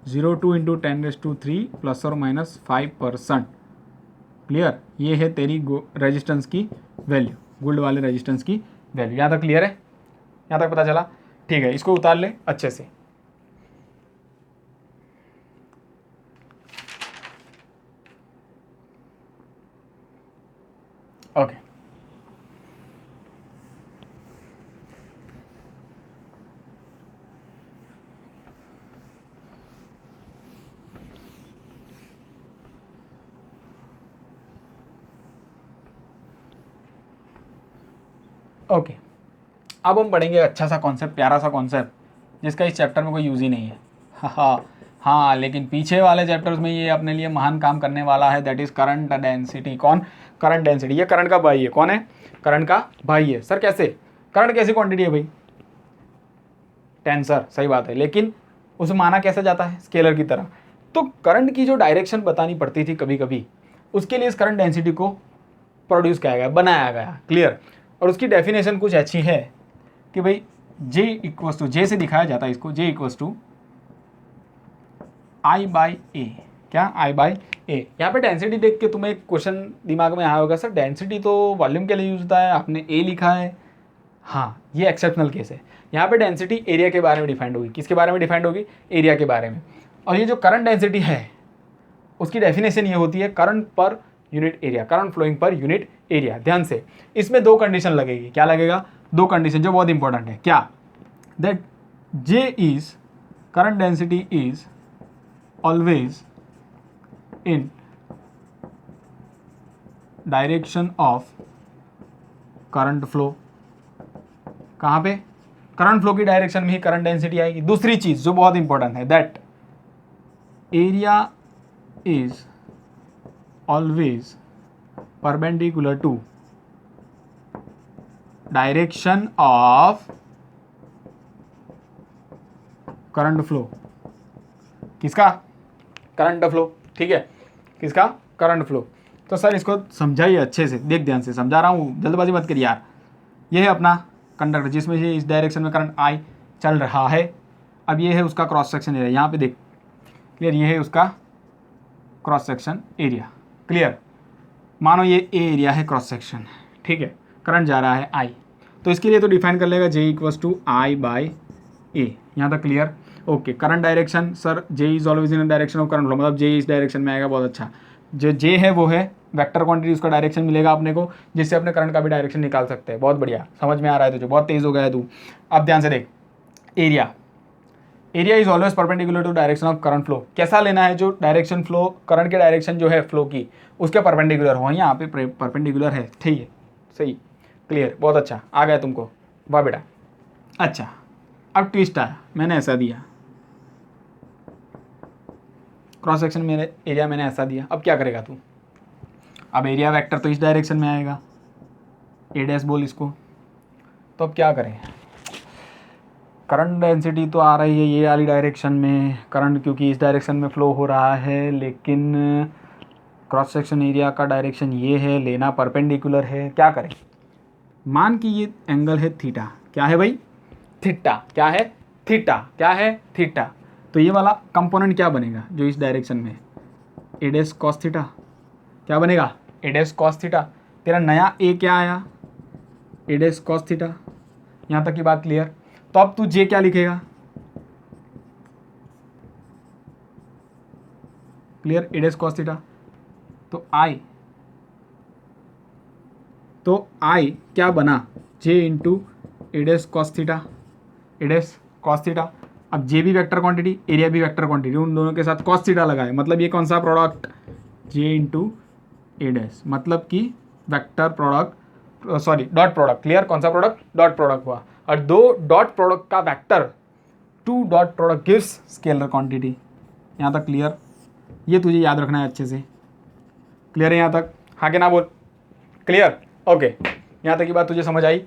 0.2 इंटू 10⁻3 प्लस और माइनस 5%। क्लियर, ये है तेरी रेजिस्टेंस की वैल्यू, गोल्ड वाले रेजिस्टेंस की वैल्यू। यहाँ तक क्लियर है, यहाँ तक पता चला, ठीक है। इसको उतार ले अच्छे से। Okay, okay. अब हम पढ़ेंगे अच्छा सा कॉन्सेप्ट, प्यारा सा कॉन्सेप्ट, जिसका इस चैप्टर में कोई यूज़ ही नहीं है। हाँ, लेकिन पीछे वाले चैप्टर्स में ये अपने लिए महान काम करने वाला है, दैट इज़ करंट डेंसिटी। कौन, करंट डेंसिटी। ये करंट का भाई है। कौन है, करंट का भाई है। सर कैसे, करंट कैसी क्वांटिटी है भाई, टेंसर, सही बात है, लेकिन उसे माना कैसे जाता है, स्केलर की तरह। तो करंट की जो डायरेक्शन बतानी पड़ती थी कभी कभी, उसके लिए इस करंट डेंसिटी को प्रोड्यूस किया गया, बनाया गया। क्लियर, और उसकी डेफिनेशन कुछ अच्छी है कि भाई J इक्वस टू, जे से दिखाया जाता है इसको, J इक्वस टू I/A। क्या, I/A। यहाँ पे डेंसिटी देख के तुम्हें एक क्वेश्चन दिमाग में आया होगा, सर डेंसिटी तो वॉल्यूम के लिए यूज होता है, आपने A लिखा है। हाँ, ये एक्सेप्शनल केस है। यहाँ पे डेंसिटी एरिया के बारे में डिफाइंड होगी। किसके बारे में डिफाइंड होगी, एरिया के बारे में। और ये जो करंट डेंसिटी है, उसकी डेफिनेशन ये होती है, current per unit area, current flowing per unit area. ध्यान से, इसमें 2 कंडीशन लगेगी। क्या लगेगा, 2 कंडीशन जो बहुत इंपॉर्टेंट है। क्या, that J is, current density is always in direction of current flow. कहाँ पे, करंट फ्लो की डायरेक्शन में ही करंट डेंसिटी आएगी। दूसरी चीज जो बहुत इंपॉर्टेंट है, that area is always perpendicular to direction of current flow. किसका, करंट फ्लो, ठीक है, किसका, करंट फ्लो। तो सर इसको समझाइए अच्छे से, देख ध्यान से समझा रहा हूँ, जल्दबाजी मत करिए यार। ये है अपना कंडक्टर, जिसमें ये इस डायरेक्शन में करंट I चल रहा है। अब ये है उसका क्रॉस सेक्शन एरिया। यहाँ पे देख, क्लियर, ये है उसका क्रॉस सेक्शन एरिया। क्लियर, मानो ये ए एरिया है क्रॉस सेक्शन, ठीक है, करंट जा रहा है आई, तो इसके लिए तो डिफाइन कर लेगा जे equals to I by A, यहाँ तक clear. Okay, current direction, sir J is always in direction of current flow, मतलब जे इस डायरेक्शन में आएगा, बहुत अच्छा। जो जे है वो है वेक्टर क्वांटिटी, उसका डायरेक्शन मिलेगा अपने को, जिससे अपने करंट का भी डायरेक्शन निकाल सकते हैं। बहुत बढ़िया, समझ में आ रहा है तुझे, बहुत तेज हो गया है तू। अब ध्यान से देख, area, area is always perpendicular to direction of current flow. कैसा लेना है, जो डायरेक्शन फ्लो, करंट के डायरेक्शन जो है फ्लो की, उसके परपेंडिकुलर हो। यहाँ पे परपेंडिकुलर है, ठीक है, सही, क्लियर, बहुत अच्छा, आ गया तुमको, वाह बेटा। अच्छा, अब ट्विस्ट आया, मैंने ऐसा दिया क्रॉस सेक्शन, मेरे एरिया मैंने ऐसा दिया, अब क्या करेगा तू? अब एरिया वेक्टर तो इस डायरेक्शन में आएगा, ए डैश बोल इसको, तो अब क्या करें? करंट डेंसिटी तो आ रही है ये वाली डायरेक्शन में, करंट क्योंकि इस डायरेक्शन में फ्लो हो रहा है, लेकिन क्रॉस सेक्शन एरिया का डायरेक्शन ये है, लेना परपेंडिकुलर है, क्या करें? मान कि ये एंगल है थीटा, क्या है भाई? थीटा, क्या है? थीटा, क्या है? थीटा। तो ये वाला कंपोनेंट क्या बनेगा जो इस डायरेक्शन में, ए डैश कॉस थीटा, क्या बनेगा? ए डैश कॉस थीटा। तेरा नया ए क्या आया? ए डैश कॉस थीटा। यहाँ तक की बात क्लियर? तो अब तू जे क्या लिखेगा? क्लियर, ए डैश कॉस थीटा। तो आई क्या बना? जे इंटू ए डैश कॉस थीटा, ए डैश कॉस थीटा। अब जे भी वेक्टर क्वांटिटी, एरिया भी वेक्टर क्वांटिटी, उन दोनों के साथ कॉस थीटा लगाए, मतलब ये कौन सा प्रोडक्ट? जे इंटू ए डैश, मतलब कि vector product, sorry dot product. Clear, कौन सा प्रोडक्ट? डॉट प्रोडक्ट हुआ। और दो डॉट प्रोडक्ट का vector, to dot product gives scalar quantity. यहाँ तक क्लियर? ये तुझे याद रखना है अच्छे से। क्लियर है यहाँ तक? हाँ कि ना बोल? क्लियर, ओके, यहाँ तक की बात तुझे समझ आई?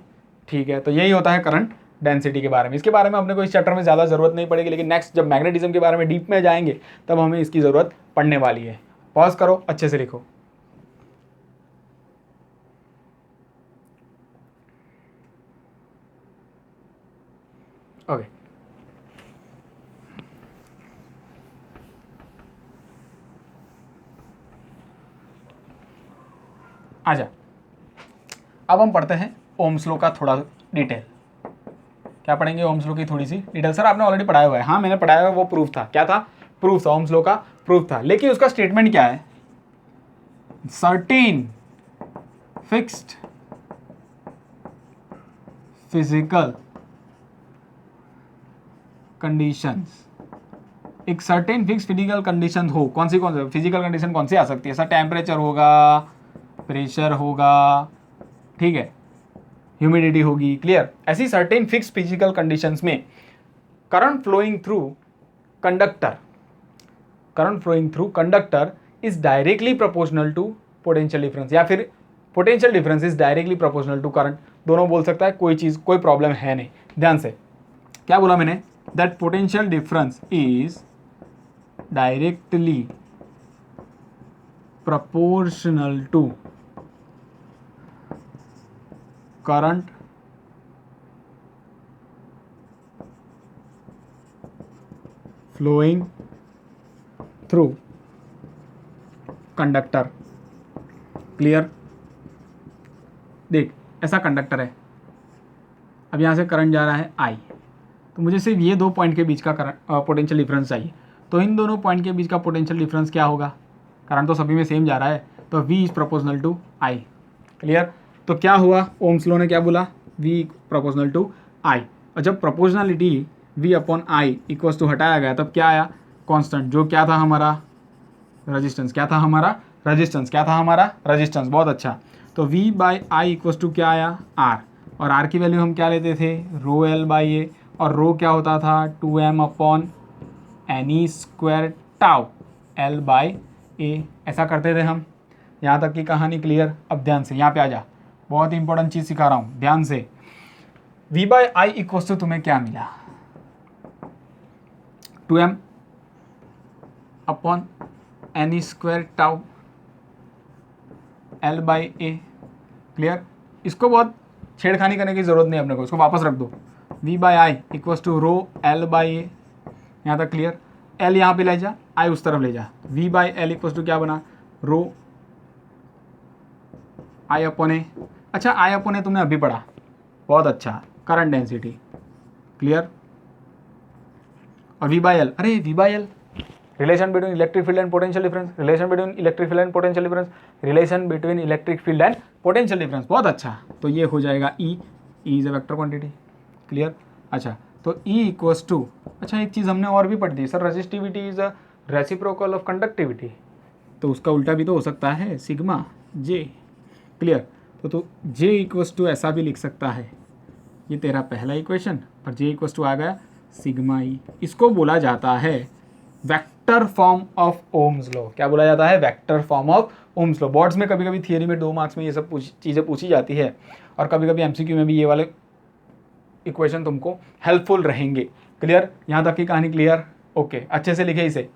ठीक है, तो यही होता है करंट डेंसिटी के बारे में। इसके बारे में अपने को इस चैप्टर में ज़्यादा ज़रूरत नहीं पड़ेगी, लेकिन नेक्स्ट जब मैग्नेटिज्म के बारे में डीप में जाएंगे तब हमें इसकी ज़रूरत पड़ने वाली है। पॉज करो, अच्छे से लिखो। ओके, आजा, अब हम पढ़ते हैं ओम्स लॉ का थोड़ा डिटेल। क्या पढ़ेंगे? ओम्स लॉ की थोड़ी सी डिटेल। सर आपने ऑलरेडी पढ़ाया हुआ है। हाँ मैंने पढ़ाया हुआ है, वो प्रूफ था। क्या था? प्रूफ था, ओम्स लॉ का प्रूफ था। लेकिन उसका स्टेटमेंट क्या है? सर्टेन फिक्स्ड फिजिकल कंडीशंस, एक सर्टेन फिक्स फिजिकल कंडीशन हो, कौन सी फिजिकल कंडीशन कौन सी आ सकती है? सर टेम्परेचर होगा, प्रेशर होगा, ठीक है, ह्यूमिडिटी होगी। क्लियर, ऐसी सर्टेन फिक्स फिजिकल कंडीशंस में current flowing through conductor, current flowing through conductor is directly proportional to potential difference, या फिर potential difference is directly proportional to current. दोनों बोल सकता है, कोई चीज़, कोई प्रॉब्लम है नहीं। ध्यान से, क्या बोला मैंने? That potential difference is directly proportional to current flowing through conductor। Clear? देख, ऐसा कंडक्टर है, अब यहाँ से करंट जा रहा है I, तो मुझे सिर्फ ये दो पॉइंट के बीच का करंट पोटेंशियल डिफरेंस चाहिए। तो इन दोनों पॉइंट के बीच का पोटेंशियल डिफरेंस क्या होगा? करंट तो सभी में सेम जा रहा है, तो V is proportional to I। Clear? तो क्या हुआ? ओम्स लॉ ने क्या बोला? V proportional to I। और जब proportionality V upon I equals to हटाया गया, तब क्या आया? कांस्टेंट, जो क्या था हमारा? रेजिस्टेंस। क्या था हमारा? रेजिस्टेंस। क्या था हमारा? रेजिस्टेंस। बहुत अच्छा। तो V by I equals to क्या आया? R। और R की वैल्यू हम क्या लेते थे? रो L बाई ए, और रो क्या होता था? 2m upon n e square tau L by A. ऐसा करते थे हम। यहाँ तक की कहानी क्लियर? अब ध्यान से यहाँ पे आ जा, बहुत इंपॉर्टेंट चीज़ सिखा रहा हूँ, ध्यान से। V by I equals to तुम्हें क्या मिला? 2m upon n e square tau L by A. Clear? इसको बहुत छेड़खानी करने की ज़रूरत नहीं है अपने को, इसको वापस रख दो। V by I equals to rho L by A. यहाँ तक क्लियर? एल यहाँ पे ले जा, आई उस तरफ ले जा, V by L equal to क्या बना, रो आई अपॉन ए। अच्छा आई अपॉन ए तुमने अभी पढ़ा, बहुत अच्छा, करंट डेंसिटी, क्लियर। और वी बाई एल, अरे V by L relation between electric field and potential difference, relation between electric field and potential difference, relation between electric field and potential difference, बहुत अच्छा। तो ये हो जाएगा E is a vector quantity, clear. अच्छा तो E equals to, अच्छा एक चीज़ हमने और भी पढ़ दी sir, resistivity is a reciprocal of conductivity, तो उसका उल्टा भी तो हो सकता है, सिग्मा जे, क्लियर। तो जे इक्वल्स टू ऐसा भी लिख सकता है, ये तेरा पहला इक्वेशन, और जे इक्वल्स टू आ गया सिग्मा ई, इसको बोला जाता है vector form of Ohm's law. क्या बोला जाता है, vector form of Ohm's law. Boards में कभी कभी थियरी में 2 मार्क्स में ये सब चीज़ें पूछी जाती है, और कभी कभी एमसीक्यू में भी ये वाले इक्वेशन तुमको हेल्पफुल रहेंगे, क्लियर। यहाँ तक की कहानी क्लियर, ओके, अच्छे से लिखे इसे।